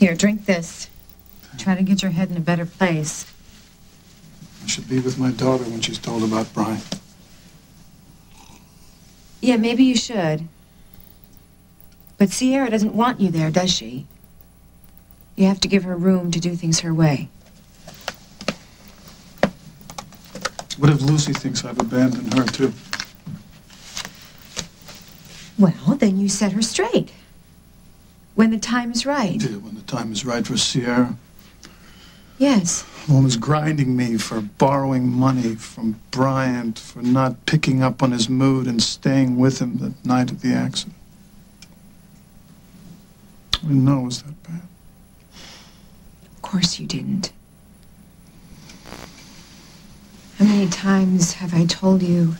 Here, drink this. Try to get your head in a better place. I should be with my daughter when she's told about Brian. Yeah, maybe you should. But Sierra doesn't want you there, does she? You have to give her room to do things her way. What if Lucy thinks I've abandoned her, too? Well, then you set her straight. When the time is right. Yeah, when the time is right for Sierra. Yes. The woman's grinding me for borrowing money from Bryant, for not picking up on his mood and staying with him the night of the accident. I didn't know it was that bad. Of course you didn't. How many times have I told you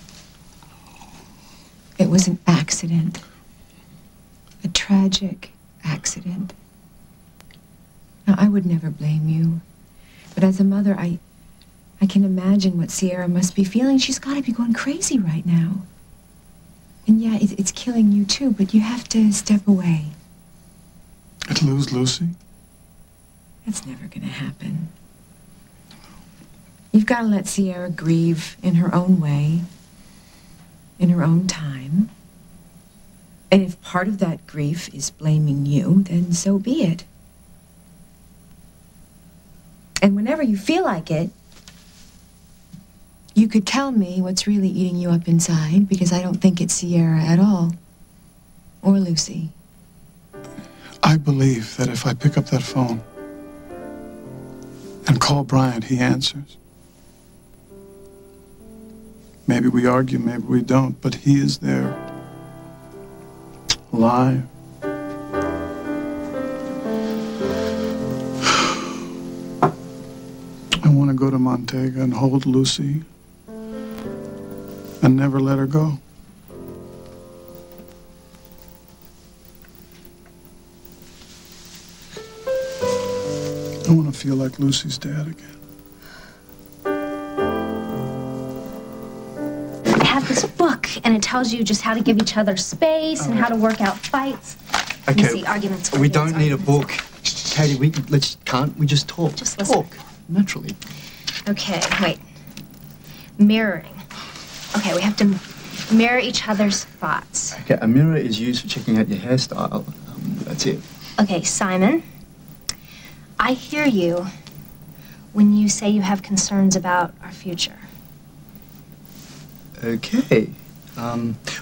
it was an accident? A tragic accident. Now, I would never blame you. But as a mother, I can imagine what Sierra must be feeling. She's got to be going crazy right now. And yeah, it's killing you too, but you have to step away. I'd lose Lucy? That's never going to happen. You've got to let Sierra grieve in her own way, in her own time. And if part of that grief is blaming you, then so be it. And whenever you feel like it, you could tell me what's really eating you up inside, because I don't think it's Sierra at all. Or Lucy. I believe that if I pick up that phone and call Bryant, he answers. Maybe we argue, maybe we don't, but he is there. Alive. I want to go to Montega and hold Lucy and never let her go. I want to feel like Lucy's dad again. I have this book, and it tells you just how to give each other space and how to work out fights. Okay, See, arguments. we don't need a book. Katie, can't we just talk? Just listen. Talk, naturally. Okay, wait. Mirroring. Okay, we have to mirror each other's thoughts. Okay, a mirror is used for checking out your hairstyle. That's it. Okay, Simon. I hear you when you say you have concerns about our future. Okay.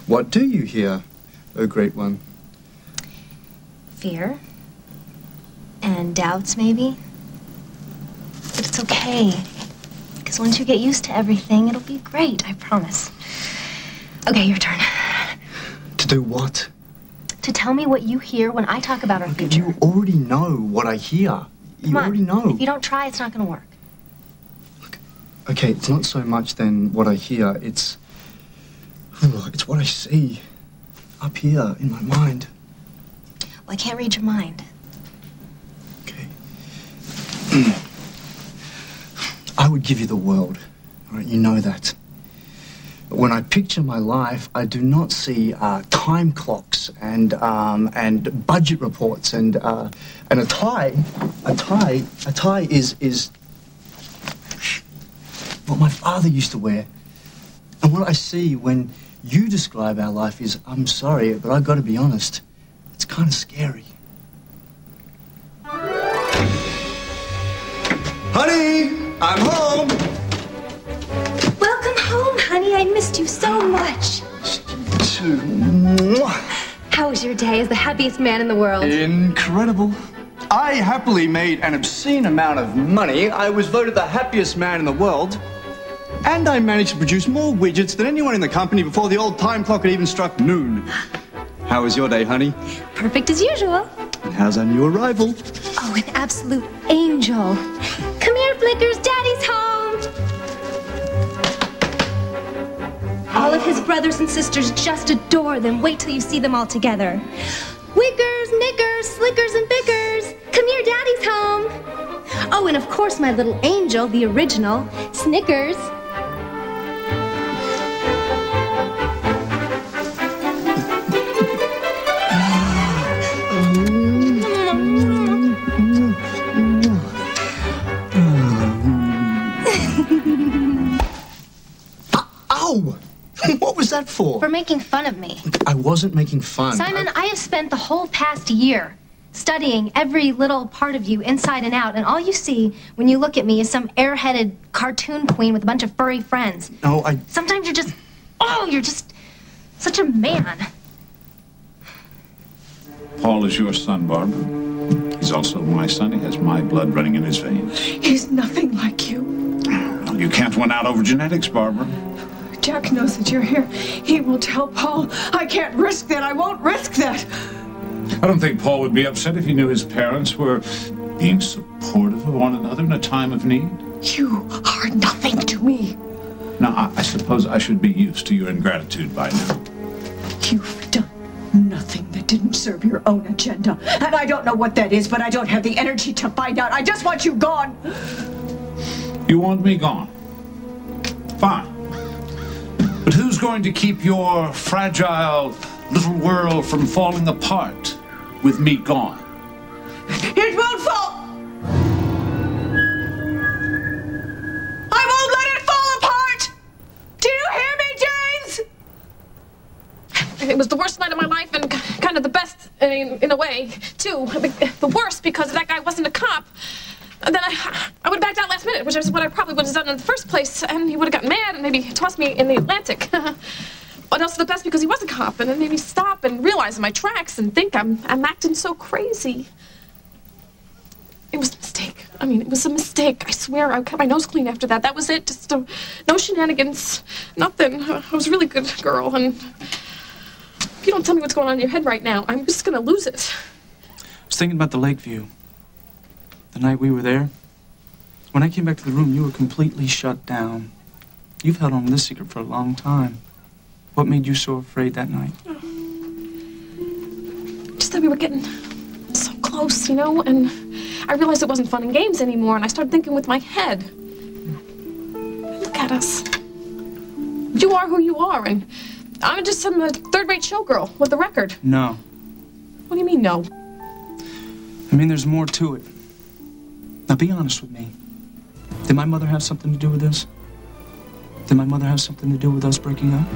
What do you hear, oh great one? Fear. And doubts, maybe. But it's okay. Because once you get used to everything, it'll be great, I promise. Okay, your turn. To do what? To tell me what you hear when I talk about our future. You already know what I hear. You already know. If you don't try, it's not going to work. Okay, it's not so much then what I hear, it's what I see up here in my mind. Well, I can't read your mind. Okay. I would give you the world, all right? You know that. But when I picture my life, I do not see time clocks and budget reports and a tie. A tie is what my father used to wear. And what I see when you describe our life is, I'm sorry, but I've got to be honest, it's kind of scary. Honey, I'm home. Welcome home, honey. I missed you so much. How was your day as the happiest man in the world? Incredible. I happily made an obscene amount of money. I was voted the happiest man in the world. And I managed to produce more widgets than anyone in the company before the old time clock had even struck noon. How was your day, honey? Perfect as usual. And how's our new arrival? Oh, an absolute angel. Come here, Flickers. Daddy's home. All of his brothers and sisters just adore them. Wait till you see them all together. Wickers, knickers, slickers, and bickers. Come here, Daddy's home. Oh, and of course, my little angel, the original, Snickers. that for? For making fun of me. I wasn't making fun. Simon, I have spent the whole past year studying every little part of you inside and out, and all you see when you look at me is some airheaded cartoon queen with a bunch of furry friends. No, Sometimes you're just such a man. Paul is your son, Barbara. He's also my son. He has my blood running in his veins. He's nothing like you. You can't win out over genetics, Barbara. Jack knows that you're here. He will tell Paul. I can't risk that. I won't risk that. I don't think Paul would be upset if he knew his parents were being supportive of one another in a time of need. You are nothing to me. Now, I suppose I should be used to your ingratitude by now. You've done nothing that didn't serve your own agenda. And I don't know what that is, but I don't have the energy to find out. I just want you gone. You want me gone? Fine. But who's going to keep your fragile little world from falling apart with me gone? It won't fall. I won't let it fall apart. Do you hear me, James? It was the worst night of my life and kind of the best in a way, too. The worst because that guy wasn't a cop. And then I would have backed out last minute, which is what I probably would have done in the first place, and he would have gotten mad and maybe tossed me in the Atlantic. But also the best because he was a cop, and it made me stop and realize my tracks and think I'm acting so crazy. It was a mistake. It was a mistake. I swear, I kept my nose clean after that. That was it. Just no shenanigans, nothing. I was a really good girl, and if you don't tell me what's going on in your head right now, I'm just gonna lose it. I was thinking about the Lakeview. The night we were there. When I came back to the room, you were completely shut down. You've held on to this secret for a long time. What made you so afraid that night? Just that we were getting so close, and I realized it wasn't fun and games anymore, and I started thinking with my head. Look at us. You are who you are, and I'm just some third-rate showgirl with a record. No. What do you mean, no? There's more to it. Now, be honest with me. Did my mother have something to do with this? Did my mother have something to do with us breaking up?